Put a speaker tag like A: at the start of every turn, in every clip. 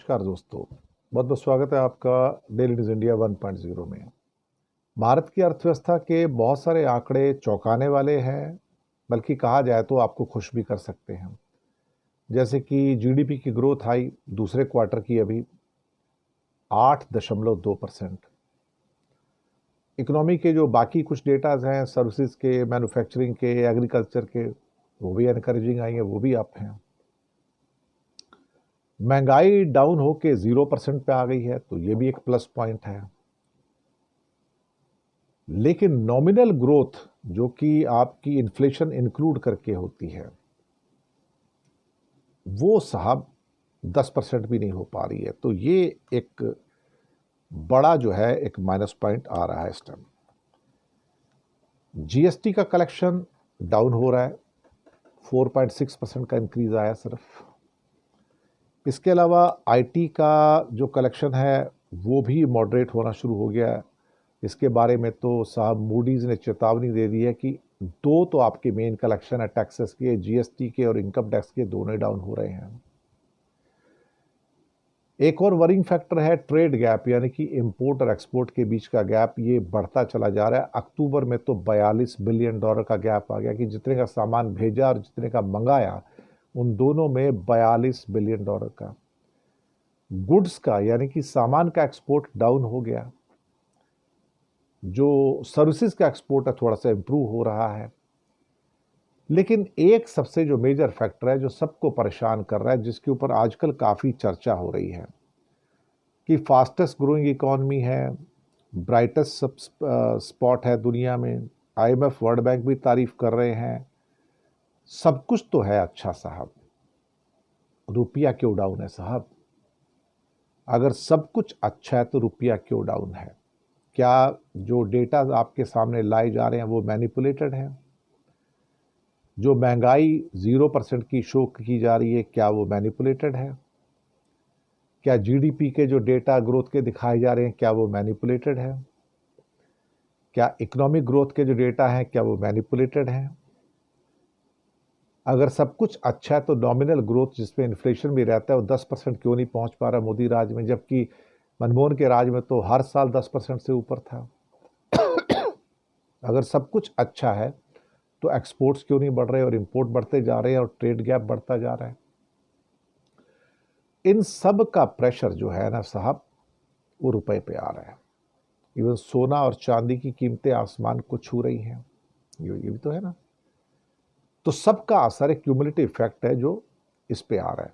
A: नमस्कार दोस्तों, बहुत बहुत स्वागत है आपका डेली न्यूज़ इंडिया 1.0 में। भारत की अर्थव्यवस्था के बहुत सारे आंकड़े चौंकाने वाले हैं, बल्कि कहा जाए तो आपको खुश भी कर सकते हैं। जैसे कि जीडीपी की ग्रोथ आई दूसरे क्वार्टर की अभी 8.2%। इकोनॉमी के जो बाकी कुछ डेटाज हैं, सर्विसेज के, मैन्युफैक्चरिंग के, एग्रीकल्चर के, वो भी एनकरेजिंग आई हैं, वो भी अप हैं। महंगाई डाउन होके 0% पे आ गई है, तो ये भी एक प्लस पॉइंट है। लेकिन नॉमिनल ग्रोथ जो कि आपकी इन्फ्लेशन इंक्लूड करके होती है, वो साहब 10% भी नहीं हो पा रही है। तो ये एक बड़ा जो है एक माइनस पॉइंट आ रहा है इस टाइम। जीएसटी का कलेक्शन डाउन हो रहा है, 4.6% का इंक्रीज आया सिर्फ। इसके अलावा आईटी का जो कलेक्शन है वो भी मॉडरेट होना शुरू हो गया है। इसके बारे में तो साहब मूडीज़ ने चेतावनी दे दी है कि दो तो आपके मेन कलेक्शन है टैक्सेस के, जीएसटी के और इनकम टैक्स के, दोनों डाउन हो रहे हैं। एक और वरिंग फैक्टर है ट्रेड गैप, यानी कि इंपोर्ट और एक्सपोर्ट के बीच का गैप, ये बढ़ता चला जा रहा है। अक्टूबर में तो $42 बिलियन का गैप आ गया कि जितने का सामान भेजा और जितने का मंगाया, उन दोनों में $42 बिलियन का। गुड्स का यानी कि सामान का एक्सपोर्ट डाउन हो गया। जो सर्विसेज का एक्सपोर्ट है थोड़ा सा इंप्रूव हो रहा है। लेकिन एक सबसे जो मेजर फैक्टर है जो सबको परेशान कर रहा है, जिसके ऊपर आजकल काफ़ी चर्चा हो रही है कि फास्टेस्ट ग्रोइंग इकॉनमी है, ब्राइटेस्ट स्पॉट है दुनिया में, आईएमएफ वर्ल्ड बैंक भी तारीफ कर रहे हैं, सब कुछ तो है अच्छा साहब, रुपया क्यों डाउन है साहब? अगर सब कुछ अच्छा है तो रुपया क्यों डाउन है? क्या जो डेटा आपके सामने लाए जा रहे हैं वो मैनिपुलेटेड हैं? जो महंगाई 0% की शो की जा रही है, क्या वो मैनिपुलेटेड है? क्या जीडीपी के जो डेटा ग्रोथ के दिखाए जा रहे हैं, क्या वो मैनिपुलेटेड है? क्या इकोनॉमिक ग्रोथ के जो डेटा हैं, क्या वो मैनिपुलेटेड हैं? अगर सब कुछ अच्छा है तो नॉमिनल ग्रोथ जिसमें इन्फ्लेशन भी रहता है वो 10% क्यों नहीं पहुंच पा रहा मोदी राज में, जबकि मनमोहन के राज में तो हर साल 10% से ऊपर था। अगर सब कुछ अच्छा है तो एक्सपोर्ट्स क्यों नहीं बढ़ रहे और इंपोर्ट बढ़ते जा रहे हैं और ट्रेड गैप बढ़ता जा रहा है? इन सब का प्रेशर जो है ना साहब, वो रुपए पे आ रहा है। इवन सोना और चांदी की कीमतें आसमान को छू रही हैं, ये भी तो है ना। तो सबका असर एक क्यूमुलेटिव इफेक्ट है जो इस पे आ रहा है।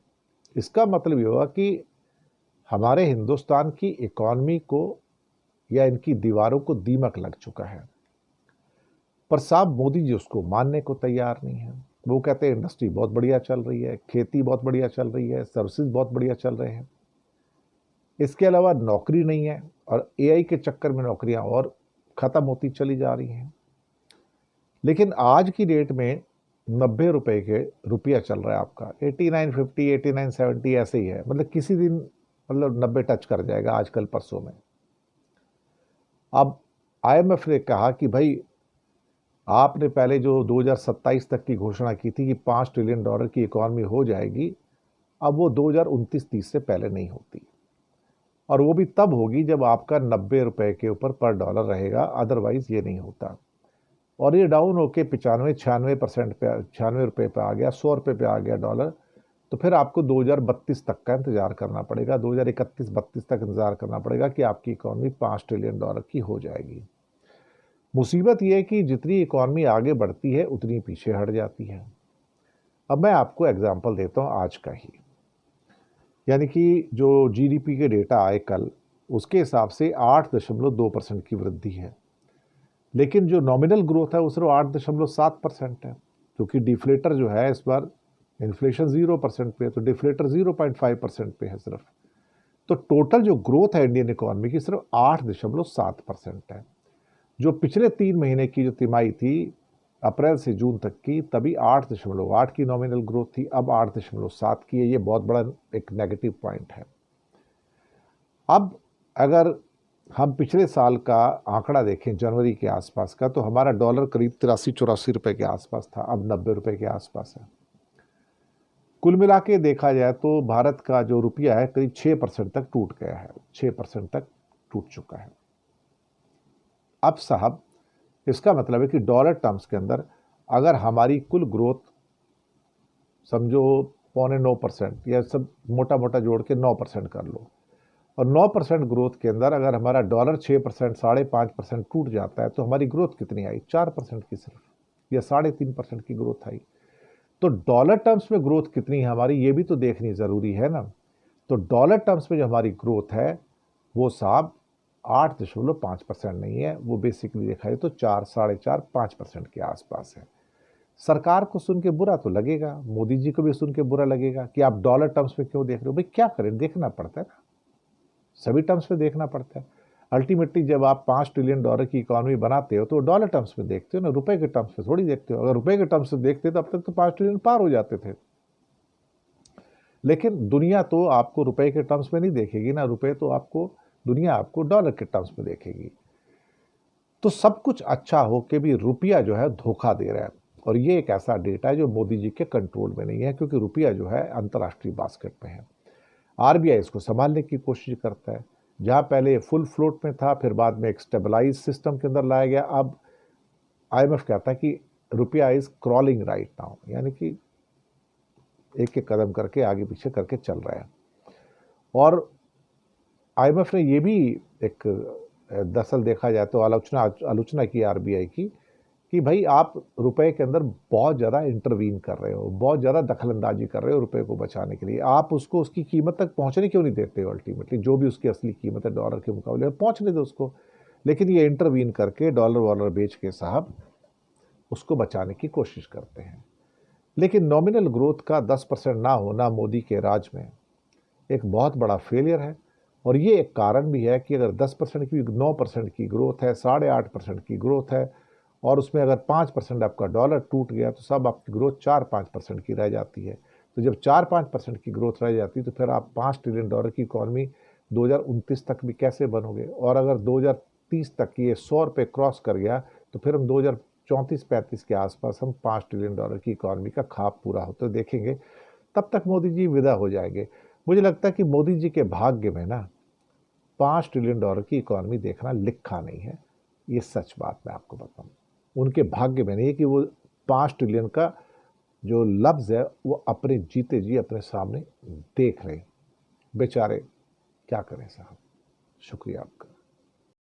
A: इसका मतलब ये हुआ कि हमारे हिंदुस्तान की इकॉनमी को या इनकी दीवारों को दीमक लग चुका है। पर साहब मोदी जी उसको मानने को तैयार नहीं है। वो कहते हैं इंडस्ट्री बहुत बढ़िया चल रही है, खेती बहुत बढ़िया चल रही है, सर्विसेज बहुत बढ़िया चल रहे हैं। इसके अलावा नौकरी नहीं है और एआई के चक्कर में नौकरियां और ख़त्म होती चली जा रही हैं। लेकिन आज की डेट में 90 रुपए के रुपया चल रहा है आपका, 89.50, 89.70 ऐसे ही है। मतलब किसी दिन मतलब 90 टच कर जाएगा आजकल परसों में। अब आईएमएफ ने कहा कि भाई आपने पहले जो 2027 तक की घोषणा की थी कि $5 ट्रिलियन की इकॉनमी हो जाएगी, अब वो 2029-30 से पहले नहीं होती, और वो भी तब होगी जब आपका 90 रुपए के ऊपर पर डॉलर रहेगा, अदरवाइज ये नहीं होता। और ये डाउन होके 95-96% पे, 96 रुपये पे आ गया, 100 रुपये पे आ गया डॉलर। तो फिर आपको 2032 तक का इंतजार करना पड़ेगा, 2031-32 तक इंतजार करना पड़ेगा कि आपकी इकॉनमी $5 ट्रिलियन की हो जाएगी। मुसीबत यह है कि जितनी इकॉनमी आगे बढ़ती है उतनी पीछे हट जाती है। अब मैं आपको एग्जांपल देता हूं आज का ही, यानी कि जो जीडीपी के डेटा आए कल, उसके हिसाब से 8.2% की वृद्धि है। लेकिन जो नॉमिनल ग्रोथ है वो सिर्फ 8.7% है, क्योंकि डिफ्लेटर जो है इस बार, इन्फ्लेशन 0% पे है तो डिफ्लेटर 0.5% पे है सिर्फ। तो टोटल जो ग्रोथ है इंडियन इकोनॉमी की सिर्फ 8.7% है। जो पिछले 3 महीने की जो तिमाही थी, अप्रैल से जून तक की, तभी 8.8 की नॉमिनल ग्रोथ थी, अब 8.7 की है। ये बहुत बड़ा एक नेगेटिव पॉइंट है। अब अगर हम पिछले साल का आंकड़ा देखें जनवरी के आसपास का, तो हमारा डॉलर करीब 83-84 रुपए के आसपास था, अब 90 रुपए के आसपास है। कुल मिला के देखा जाए तो भारत का जो रुपया है करीब 6% तक टूट गया है, 6% तक टूट चुका है। अब साहब इसका मतलब है कि डॉलर टर्म्स के अंदर अगर हमारी कुल ग्रोथ समझो 8.9% या सब मोटा मोटा जोड़ के 9% कर लो, और 9% ग्रोथ के अंदर अगर हमारा डॉलर 6% 5.5% टूट जाता है तो हमारी ग्रोथ कितनी आई? 4% की सिर्फ, या 3.5% की ग्रोथ आई। तो डॉलर टर्म्स में ग्रोथ कितनी है हमारी, ये भी तो देखनी ज़रूरी है ना। तो डॉलर टर्म्स में जो हमारी ग्रोथ है वो साहब 8.5% नहीं है, वो बेसिकली देखा जाए तो 4, 4.5, 5% के आसपास है। सरकार को सुन के बुरा तो लगेगा, मोदी जी को भी सुन के बुरा लगेगा कि आप डॉलर टर्म्स में क्यों देख रहे हो। भाई क्या करें, देखना पड़ता है ना, सभी टर्म्स में देखना पड़ता है। अल्टीमेटली जब आप $5 ट्रिलियन की इकोनॉमी बनाते हो तो डॉलर टर्म्स में देखते हो ना, रुपए के टर्म्स में थोड़ी देखते हो। अगर रुपए के टर्म्स में देखते तो अब तक तो 5 ट्रिलियन पार हो जाते थे। लेकिन दुनिया तो आपको रुपए के टर्म्स में नहीं देखेगी ना, दुनिया आपको डॉलर के टर्म्स में देखेगी। तो सब कुछ अच्छा हो के भी रुपया जो है धोखा दे रहा है, और ये एक ऐसा डेटा है जो मोदी जी के कंट्रोल में नहीं है, क्योंकि रुपया जो है अंतर्राष्ट्रीय बास्केट में है। आरबीआई इसको संभालने की कोशिश करता है, जहां पहले फुल फ्लोट में था, फिर बाद में एक स्टेबलाइज सिस्टम के अंदर लाया गया। अब आईएमएफ कहता है कि रुपया इज क्रॉलिंग राइट नाउ, यानी कि एक एक कदम करके आगे पीछे करके चल रहा है। और आईएमएफ ने ये भी एक दरअसल देखा जाए तो आलोचना की आरबीआई की कि भाई आप रुपए के अंदर बहुत ज़्यादा इंटरवीन कर रहे हो, बहुत ज़्यादा दखलंदाजी कर रहे हो रुपए को बचाने के लिए। आप उसको उसकी कीमत तक पहुंचने क्यों नहीं देते हो? अल्टीमेटली जो भी उसकी असली कीमत है डॉलर के मुकाबले पहुंचने दो उसको। लेकिन ये इंटरवीन करके डॉलर वॉलर बेच के साहब उसको बचाने की कोशिश करते हैं। लेकिन नॉमिनल ग्रोथ का 10% ना होना मोदी के राज में एक बहुत बड़ा फेलियर है। और ये एक कारण भी है कि अगर 10% की 9% की ग्रोथ है, 8.5% की ग्रोथ है, और उसमें अगर 5% आपका डॉलर टूट गया तो सब आपकी ग्रोथ 4-5% की रह जाती है। तो जब 4-5% की ग्रोथ रह जाती है तो फिर आप $5 ट्रिलियन की इकॉनमी 2029 तक भी कैसे बनोगे? और अगर 2030 तक ये 100 रुपये क्रॉस कर गया तो फिर हम 2034-35 के आसपास हम $5 ट्रिलियन की इकॉनमी का ख्वाब पूरा होते देखेंगे। तब तक मोदी जी विदा हो जाएंगे। मुझे लगता है कि मोदी जी के भाग्य में ना $5 ट्रिलियन की इकॉनमी देखना लिखा नहीं है। ये सच बात मैं आपको बताऊं, उनके भाग्य में नहीं है कि वो 5 ट्रिलियन का जो लफ्ज़ है वो अपने जीते जी अपने सामने देख रहे। बेचारे क्या करें साहब। शुक्रिया आपका।